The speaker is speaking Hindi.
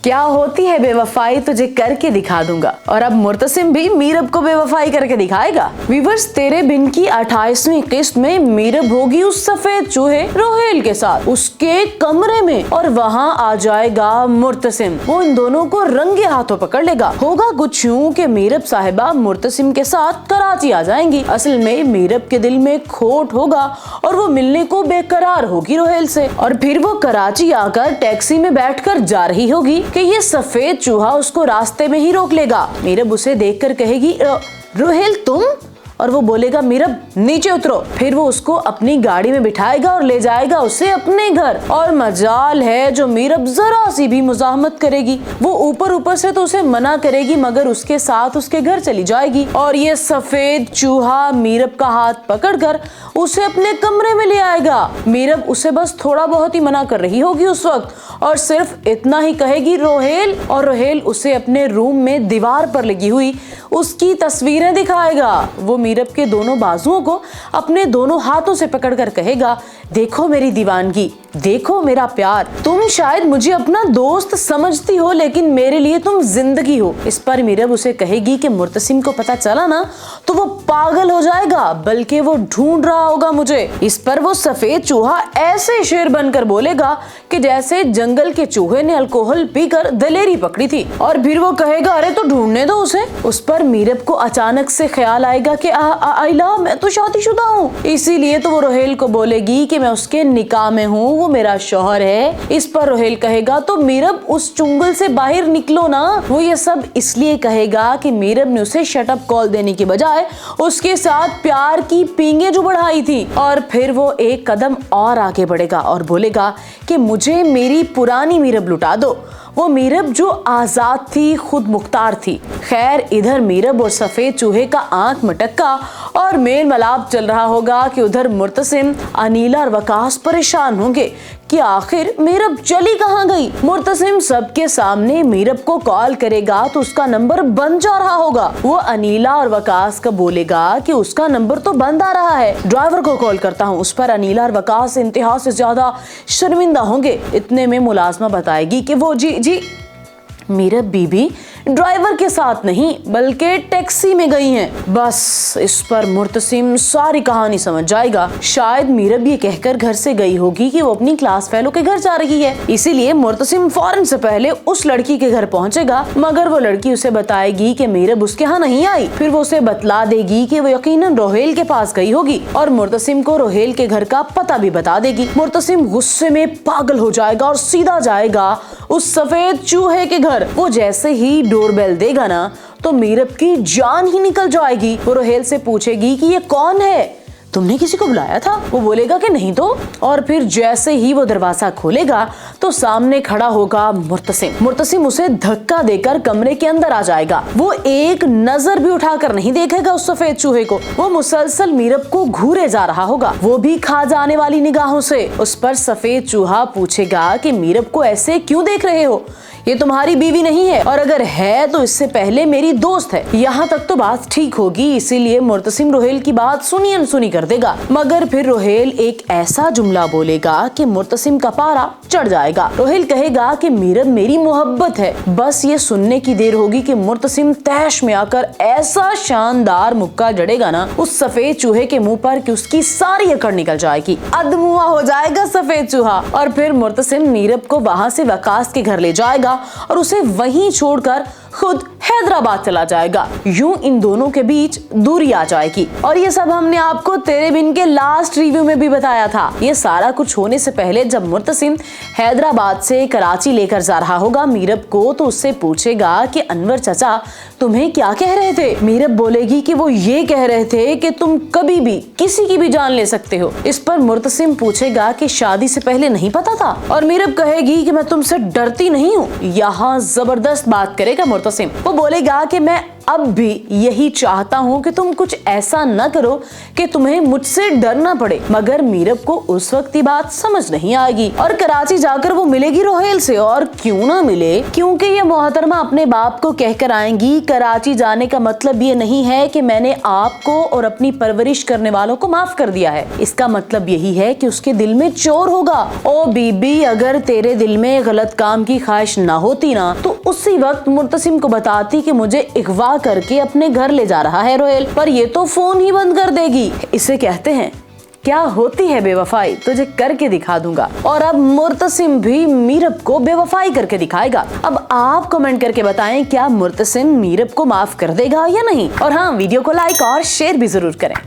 क्या होती है बेवफाई तुझे करके दिखा दूंगा। और अब मुर्तसिम भी मीरब को बेवफाई करके दिखाएगा। वीवर्स, तेरे बिन की 28वीं किस्त में मीरब होगी उस सफेद चूहे रोहेल के साथ उसके कमरे में, और वहाँ आ जाएगा मुर्तसिम। वो इन दोनों को रंगे हाथों पकड़ लेगा। होगा कुछ यूं कि मीरब साहिबा मुर्तसिम के साथ कराची आ जाएंगी। असल में मीरब के दिल में खोट होगा और वो मिलने को बेकरार होगी रोहेल से, और फिर वो कराची आकर टैक्सी में बैठकर जा रही होगी कि ये सफेद चूहा उसको रास्ते में ही रोक लेगा। मीरब उसे देखकर कहेगी, रोहेल तुम? और वो बोलेगा, मीरब नीचे उतरो। फिर वो उसको अपनी गाड़ी में बिठाएगा और ले जाएगा उसे अपने घर। और मजाल है जो मीरब जरा सी भी मुजाहमत करेगी, वो ऊपर ऊपर से तो उसे मना करेगी मगर उसके साथ उसके घर चली जाएगी। और ये सफेद चूहा मीरब का हाथ पकड़कर उसे अपने कमरे में ले आएगा। मीरब उसे बस थोड़ा बहुत ही मना कर रही होगी उस वक्त, और सिर्फ इतना ही कहेगी रोहेल, और रोहेल उसे अपने रूम में दीवार पर लगी हुई उसकी तस्वीरें दिखाएगा। वो मीरब के दोनों बाजुओं को अपने दोनों हाथों से पकड़कर कहेगा, देखो मेरी दीवानगी, देखो मेरा प्यार, तुम शायद मुझे अपना दोस्त समझती हो लेकिन मेरे लिए तुम जिंदगी हो। इस पर मीरब उसे कहेगी कि मुर्तसिम को पता चला ना तो वो पागल हो जाएगा, बल्कि वो ढूंढ रहा होगा मुझे। इस पर वो सफेद चूहा ऐसे शेर बनकर बोलेगा कि जैसे जंगल के चूहे ने अल्कोहल पीकर दलेरी पकड़ी थी, और फिर वो कहेगा, अरे तो ढूंढने दो उसे। उस पर मीरब को अचानक से ख्याल आएगा कि आइला, मैं तो शादीशुदा हूँ, इसीलिए तो वो रोहेल को बोलेगी कि मैं उसके निकाह में हूँ, वो मेरा शौहर है। इस पर रोहेल कहेगा, तो मीरब उस चुंगल से बाहर निकलो ना। वो ये सब इसलिए कहेगा कि मीरब ने उसे शटअप कॉल देने की बजाय उसके साथ प्यार की पींगे जो बढ़ाई थी। और फिर वो एक कदम और आगे बढ़ेगा और बोलेगा कि मुझे मेरी पुरानी मीरब लुटा दो, वो मीरब जो आजाद थी, खुद मुख्तार थी। खैर, इधर मीरब और सफेद चूहे का आंख मटक्का और मेल मलाप चल रहा होगा कि उधर मुर्तसिम, अनीला और वकास परेशान होंगे कि आखिर मीरब चली कहाँ गई। मुर्तसिम सबके सामने मीरब को कॉल करेगा तो उसका नंबर बंद जा रहा होगा। वो अनीला और वकास का बोलेगा कि उसका नंबर तो बंद आ रहा है, ड्राइवर को कॉल करता हूँ। उस पर अनीला और वकास इंतहा से ज्यादा शर्मिंदा होंगे। इतने में मुलाजमा बताएगी कि वो जी मीरब बीबी ड्राइवर के साथ नहीं बल्कि टैक्सी में गई हैं। बस इस पर मुर्तसिम सारी कहानी समझ जाएगा। शायद मीरब ये कहकर घर से गई होगी कि वो अपनी क्लास फेलो के घर जा रही है, इसीलिए मुर्तसिम फौरन से पहले उस लड़की के घर पहुंचेगा, मगर वो लड़की उसे बताएगी कि मीरब उसके यहाँ नहीं आई। फिर वो उसे बतला देगी कि वो यकीनन रोहेल के पास गई होगी और मुर्तसिम को रोहेल के घर का पता भी बता देगी। मुर्तसिम गुस्से में पागल हो जाएगा और सीधा जाएगा उस सफेद चूहे के घर। वो जैसे ही डोरबेल देगा ना तो मीरब की जान ही निकल जाएगी। वो रोहेल से पूछेगी कि ये कौन है, तुमने किसी को बुलाया था? वो बोलेगा कि नहीं तो। और फिर जैसे ही वो दरवाजा खोलेगा तो सामने खड़ा होगा मुर्तसिम। मुर्तसिम उसे धक्का देकर कमरे के अंदर आ जाएगा। वो एक नजर भी उठाकर नहीं देखेगा उस सफेद चूहे को। वो मुसलसल मीरब को घूरे जा रहा होगा, वो भी खा जाने वाली निगाहों से। उस पर सफेद चूहा पूछेगा कि मीरब को ऐसे क्यों देख रहे हो, ये तुम्हारी बीवी नहीं है, और अगर है तो इससे पहले मेरी दोस्त है। यहाँ तक तो बात ठीक होगी, इसीलिए मुर्तसिम रोहेल की बात सुनी अनसुनी कर देगा। मगर फिर रोहेल एक ऐसा जुमला बोलेगा कि मुर्तसिम का पारा चढ़ जाएगा। रोहेल कहेगा कि मीरब मेरी मोहब्बत है। बस ये सुनने की देर होगी कि मुर्तसिम तैश में आकर ऐसा शानदार मुक्का जड़ेगा ना उस सफेद चूहे के मुंह पर कि उसकी सारी अकड़ निकल जाएगी। अधमुआ हो जाएगा सफेद चूहा। और फिर मुर्तसिम मीरब को वहाँ से वकास के घर ले जाएगा और उसे वहीं छोड़कर खुद हैदराबाद चला जाएगा। यूं इन दोनों के बीच दूरी आ जाएगी। और ये सब हमने आपको तेरे बिन के लास्ट रिव्यू में भी बताया था। ये सारा कुछ होने से पहले जब मुर्तसिम हैदराबाद से कराची लेकर जा रहा होगा मीरब को, तो उससे पूछेगा कि अनवर चाचा तुम्हें क्या कह रहे थे। मीरब बोलेगी कि वो ये कह रहे थे कि तुम कभी भी किसी की भी जान ले सकते हो। इस पर मुर्तसिम पूछेगा कि शादी से पहले नहीं पता था, और मीरब कहेगी कि मैं तुमसे डरती नहीं हूँ। यहाँ जबरदस्त बात करेगा मुर्तसिम। वो बोलेगा कि मैं अब भी यही चाहता हूँ कि तुम कुछ ऐसा न करो कि तुम्हें मुझसे डरना पड़े। मगर मीरब को उस वक्त ये बात समझ नहीं आएगी और कराची जाकर वो मिलेगी रोहेल से। और क्यों ना मिले, क्योंकि ये मोहतरमा अपने बाप को कहकर आएंगी कराची जाने का मतलब ये नहीं है कि मैंने आपको और अपनी परवरिश करने वालों को माफ कर दिया है। इसका मतलब यही है कि उसके दिल में चोर होगा। ओ बीबी, अगर तेरे दिल में गलत काम की ख्वाहिश ना होती ना तो उसी वक्त मुर्तसिम को बताती कि मुझे अगवा करके अपने घर ले जा रहा है रोहेल, पर ये तो फोन ही बंद कर देगी। इसे कहते हैं क्या होती है बेवफाई, तुझे करके दिखा दूंगा। और अब मुर्तसिम भी मीरब को बेवफाई करके दिखाएगा। अब आप कमेंट करके बताएं क्या मुर्तसिम मीरब को माफ कर देगा या नहीं। और हाँ, वीडियो को लाइक और शेयर भी जरूर करें।